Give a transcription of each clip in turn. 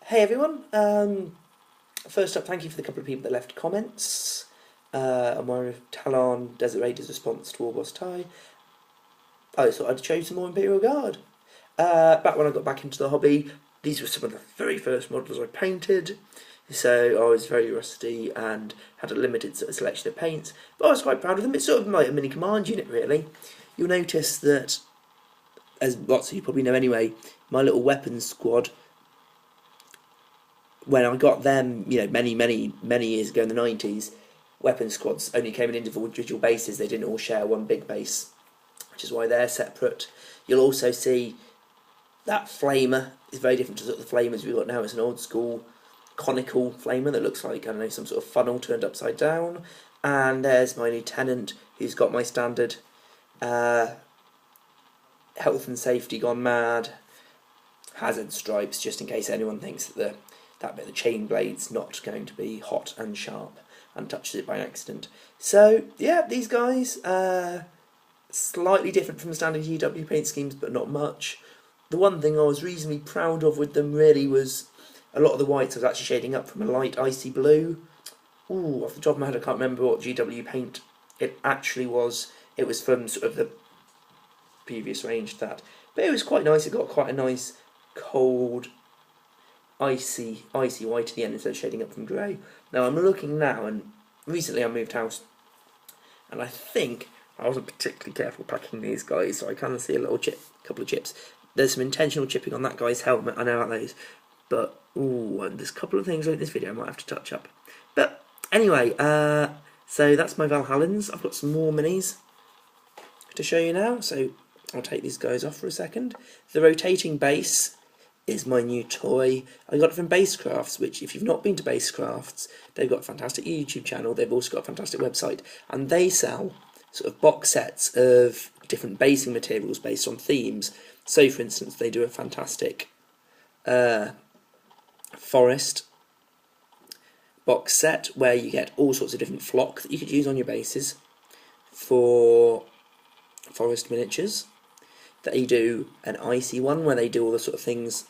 Hey everyone, first up, thank you for the couple of people that left comments on my Talon Desert Raiders response to Warboss Tie. I thought I'd show you some more Imperial Guard. Back when I got back into the hobby, these were some of the very first models I painted, so I was very rusty and had a limited sort of selection of paints, but I was quite proud of them. It's sort of like a mini command unit really. You'll notice that, as lots of you probably know anyway, my little weapons squad, when I got them, many years ago in the 90s, weapon squads only came in individual bases. They didn't all share one big base, which is why they're separate. You'll also see that flamer is very different to the flamers we've got now. It's an old school conical flamer that looks like, I don't know, some sort of funnel turned upside down. And there's my lieutenant, who's got my standard health and safety gone mad hazard stripes, just in case anyone thinks that that bit of the chain blade's not going to be hot and sharp and touches it by accident. So yeah, these guys slightly different from the standard GW paint schemes, but not much. The one thing I was reasonably proud of with them really was a lot of the whites I was actually shading up from a light icy blue. Ooh, off the top of my head I can't remember what GW paint it actually was. It was from sort of the previous range to that, but it was quite nice. It got quite a nice cold icy white at the end instead of shading up from grey. Now I'm looking now, and recently I moved house, and I think I wasn't particularly careful packing these guys, so I kind of see a little couple of chips. There's some intentional chipping on that guy's helmet, I know about those, but ooh, and there's a couple of things in this video I might have to touch up. But anyway, so that's my Valhallans. I've got some more minis to show you now, so I'll take these guys off for a second. The rotating base is my new toy. I got it from Basecrafts, which, if you've not been to Basecrafts, they've got a fantastic YouTube channel. They've also got a fantastic website, and they sell sort of box sets of different basing materials based on themes. So, for instance, they do a fantastic forest box set where you get all sorts of different flock that you could use on your bases for forest miniatures. They do an icy one where they do all the sort of things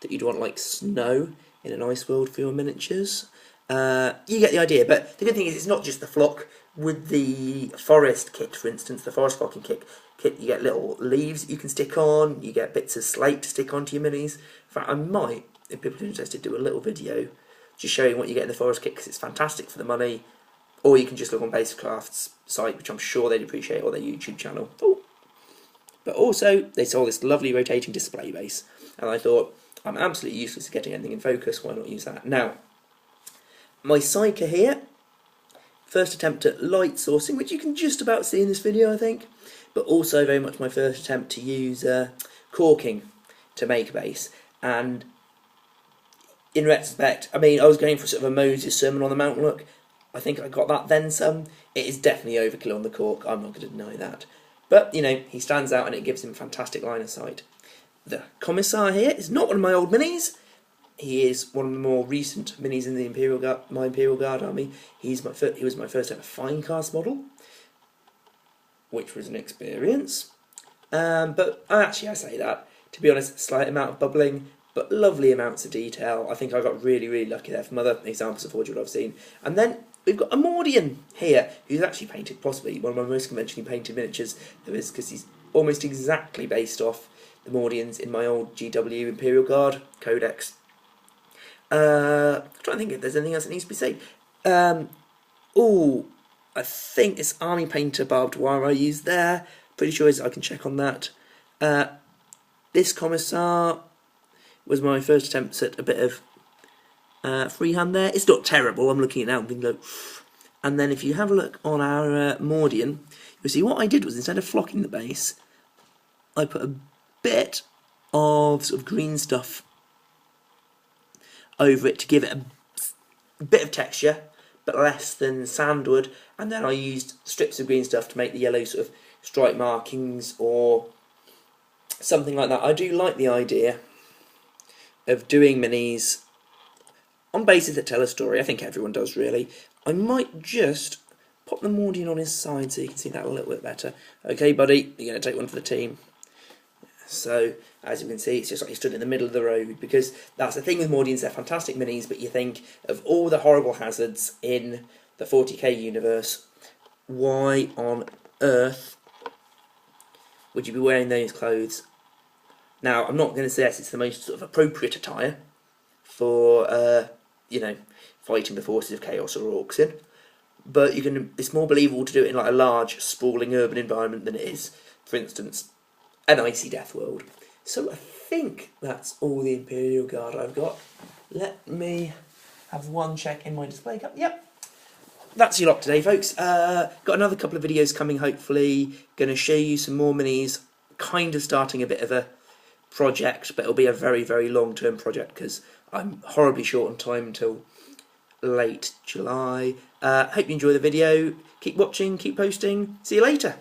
that you'd want, like snow in an ice world for your miniatures. You get the idea, but the good thing is it's not just the flock. With the forest kit, for instance, the forest flocking kit, you get little leaves that you can stick on, you get bits of slate to stick onto your minis. In fact, I might, if people are interested, do a little video just showing what you get in the forest kit, because it's fantastic for the money. Or you can just look on Basecraft's site, which I'm sure they'd appreciate, or their YouTube channel. Ooh. But also, they sold this lovely rotating display base, and I thought, I'm absolutely useless at getting anything in focus, why not use that? Now, my Psyker here, first attempt at light sourcing, which you can just about see in this video, I think, but also very much my first attempt to use corking to make a base. And in retrospect, I mean, I was going for sort of a Moses Sermon on the Mount look. I think I got that then some. It is definitely overkill on the cork, I'm not going to deny that. But, you know, he stands out and it gives him fantastic line of sight. The Commissar here is not one of my old minis. He is one of the more recent minis in the my Imperial Guard army. He was my first ever fine cast model, which was an experience. But actually, I say that, to be honest, slight amount of bubbling, but lovely amounts of detail. I think I got really, really lucky there from other examples of Forgewood I've seen. And then we've got a Mordian here, who's actually painted possibly one of my most conventionally painted miniatures there is, because he's almost exactly based off the Mordians in my old GW Imperial Guard Codex. I'm trying to think if there's anything else that needs to be said. Oh, I think it's Army Painter barbed wire I used there. Pretty sure I can check on that. This Commissar was my first attempt at a bit of freehand there. It's not terrible. I'm looking at it now and thinking, like, and then if you have a look on our Mordian, you'll see what I did was, instead of flocking the base, I put a bit of sort of green stuff over it to give it a bit of texture, but less than sandwood, and then I used strips of green stuff to make the yellow sort of stripe markings or something like that. I do like the idea of doing minis on bases that tell a story. I think everyone does, really. I might just pop the Mordian on his side so you can see that a little bit better. Okay, buddy, you're going to take one for the team. So, as you can see, it's just like he stood in the middle of the road, because that's the thing with Mordians, they're fantastic minis, but you think of all the horrible hazards in the 40k universe, why on earth would you be wearing those clothes? Now, I'm not going to suggest it's the most sort of appropriate attire for, you know, fighting the forces of chaos or orcs in, but it's more believable to do it in like a large, sprawling urban environment than it is, for instance, an icy death world. So I think that's all the Imperial Guard I've got. Let me have one check in my display cup. Yep. That's your lot today, folks. Got another couple of videos coming, hopefully. Going to show you some more minis. Kind of starting a bit of a project, but it'll be a very, very long-term project because I'm horribly short on time until late July. Hope you enjoy the video. Keep watching, keep posting. See you later.